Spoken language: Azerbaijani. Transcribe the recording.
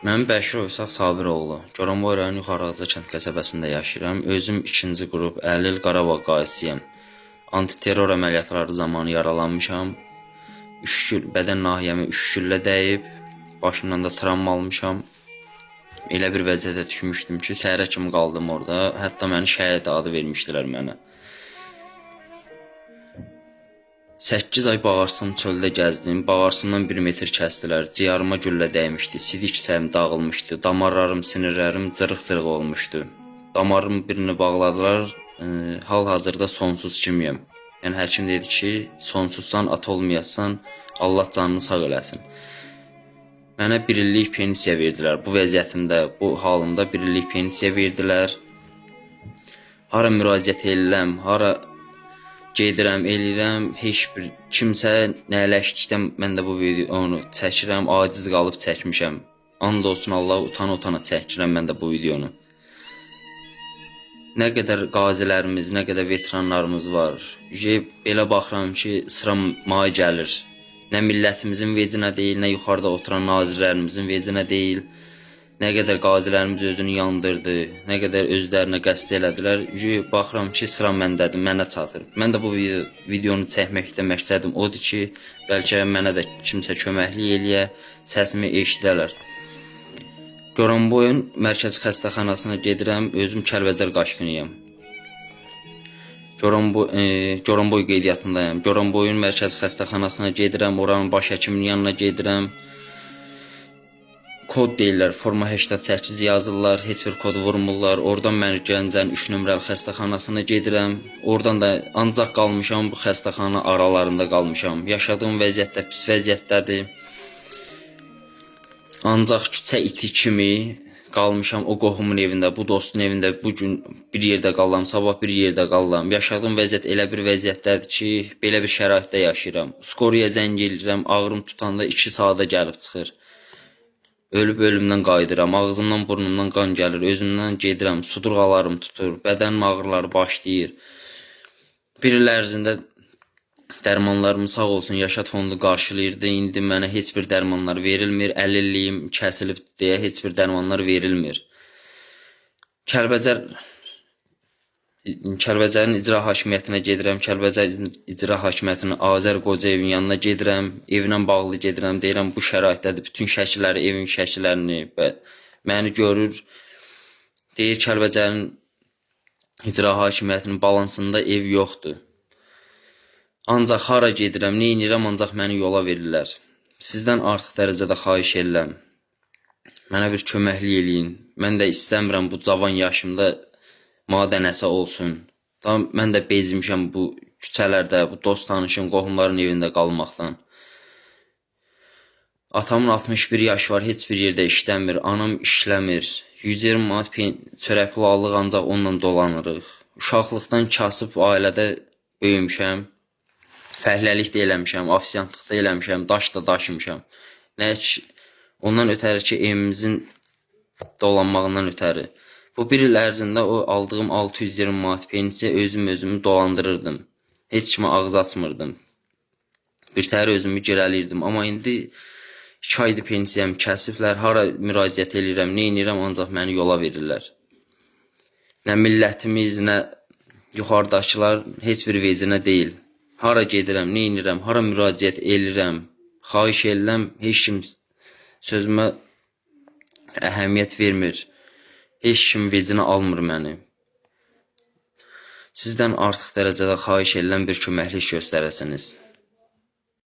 Mən Bəşirov İsaq Sabiroğlu, Goranboy rayon Yuxarı Ağca kənd qəsəbəsində yaşayıram. Özüm 2-ci qrup Əlil Qarabağ qaysiyəm. Antiterror əməliyyatları zamanı yaralanmışam. 3 bədən nahiyəmə 3 güllə dəyib, başımdan da travma almışam. Elə bir vəziyyətə düşmüşdüm ki, səhərə kimi qaldım orada. Hətta məni şəhid adı vermişdilər mənə. 8 ay bağırsam çöldə gəzdim. Bağırsımdan 1 metr kəsdilər. Ciyarıma güllə dəymişdi. Sidik hissəm dağılmışdı. Damarlarım, sinirlərim cırıq-cırıq olmuşdu. Damarımın birini bağladılar. Hal-hazırda sonsuz kimiyəm. Yəni həkim dedi ki, sonsuzsan, at olmayasan, Allah canını sağ eləsin. Mənə 1 illik pensiya verdilər. Bu vəziyyətimdə, bu halımda 1 illik pensiya verdilər. Hara müraciət edirəm, hara gedirəm, eləyirəm, heç bir kimsə nələşdikdə mən də bu videonu çəkirəm, aciz qalıb çəkmişəm. And olsun Allah, utana çəkirəm mən də bu videonu. Nə qədər qazilərimiz, nə qədər veteranlarımız var. Belə baxıram ki, sıra may gəlir. Nə millətimizin vecinə deyil, nə yuxarıda oturan nazirlərimizin vecinə deyil. Nə qədər qazilərimiz özünü yandırdı, nə qədər özlərinə qəsd elədilər. Baxıram ki, sıra məndədir, mənə çatır. Mən də bu videonu çəkməkdə məqsədim odur ki, bəlkə mənə də kimsə köməklik eləyə, səsimi eşidələr. Goranboyun mərkəzi xəstəxanasına gedirəm, özüm Kəlbəcər qaçqınıyam. Goranboy qeydiyyatındayam. Goranboyun mərkəzi xəstəxanasına gedirəm, oranın baş həkiminin yanına gedirəm. Kod deyirlər, forma 88 yazırlar, heç bir kod vurmurlar. Oradan mən Gəncənin 3 nömrəli xəstəxanasına gedirəm. Oradan da ancaq qalmışam, bu xəstəxana aralarında qalmışam. Yaşadığım vəziyyət də pis vəziyyətdədir. Ancaq küçə iti kimi qalmışam o qohumun evində, bu dostun evində. Bugün bir yerdə qalıram, sabah bir yerdə qalıram. Yaşadığım vəziyyət elə bir vəziyyətdədir ki, belə bir şəraitdə yaşayıram. Skoriya zəng edirəm, ağrım tutanda 2 saata gəlib çıxır. Ölüb ölümdən qayıdıram, ağzımdan, burnumdan qan gəlir, özümdən gedirəm, sudurğalarım tutur, bədənim ağrıları başlayır. Bir il ərzində dərmanlarımı sağ olsun Yaşad fondu qarşılayırdı, indi mənə heç bir dərmanlar verilmir, əlilliyim kəsilib deyə heç bir dərmanlar verilmir. Kəlbəcərin icra hakimiyyətinə gedirəm, Kəlbəcər icra hakimiyyətinin Azər Qocayevin yanına gedirəm, evlə bağlı gedirəm, deyirəm bu şəraitdədir, bütün şəkilləri, evin şəkillərini məni görür. Deyir Kəlbəcərin icra hakimiyyətinin balansında ev yoxdur. Ancaq hara gedirəm, nə edirəm, ancaq məni yola verirlər. Sizdən artıq dərəcədə xahiş edirəm. Mənə bir köməklik eləyin. Mən də istəmirəm bu cavan yaşımda maddə nəsə olsun. Mən də bezmişəm bu küçələrdə, bu dost tanışın, qohumların evində qalmaqdan. Atamın 61 yaşı var, heç bir yerdə işləmir, anam işləmir. 120 manat çörək pulu aldıq, ancaq onunla dolanırıq. Uşaqlıqdan kasıb ailədə böyümüşəm. Fəhləlik də eləmişəm, ofisiantlıq da eləmişəm, daş da daşımışam. Ondan ötəri ki, evimizin dolanmağından ötəri. Bu bir il ərzində o aldığım 620 manat pensiya özümü dolandırırdım. Heç kimə ağız açmırdım. Bir təhər özümü girəlirdim. Amma indi 2 aydır pensiyamı kəsiblər. Hara müraciət edirəm, nə edirəm, ancaq məni yola verirlər. Nə millətimiz, nə yuxarıdakılar heç bir vecinə deyil. Hara gedirəm, nə edirəm, hara müraciət edirəm, xahiş edirəm, heç kim sözümə əhəmiyyət vermir. Heç kim vecinə almır məni. Sizdən artıq dərəcədə xahiş edirəm bir köməklik göstərəsiniz.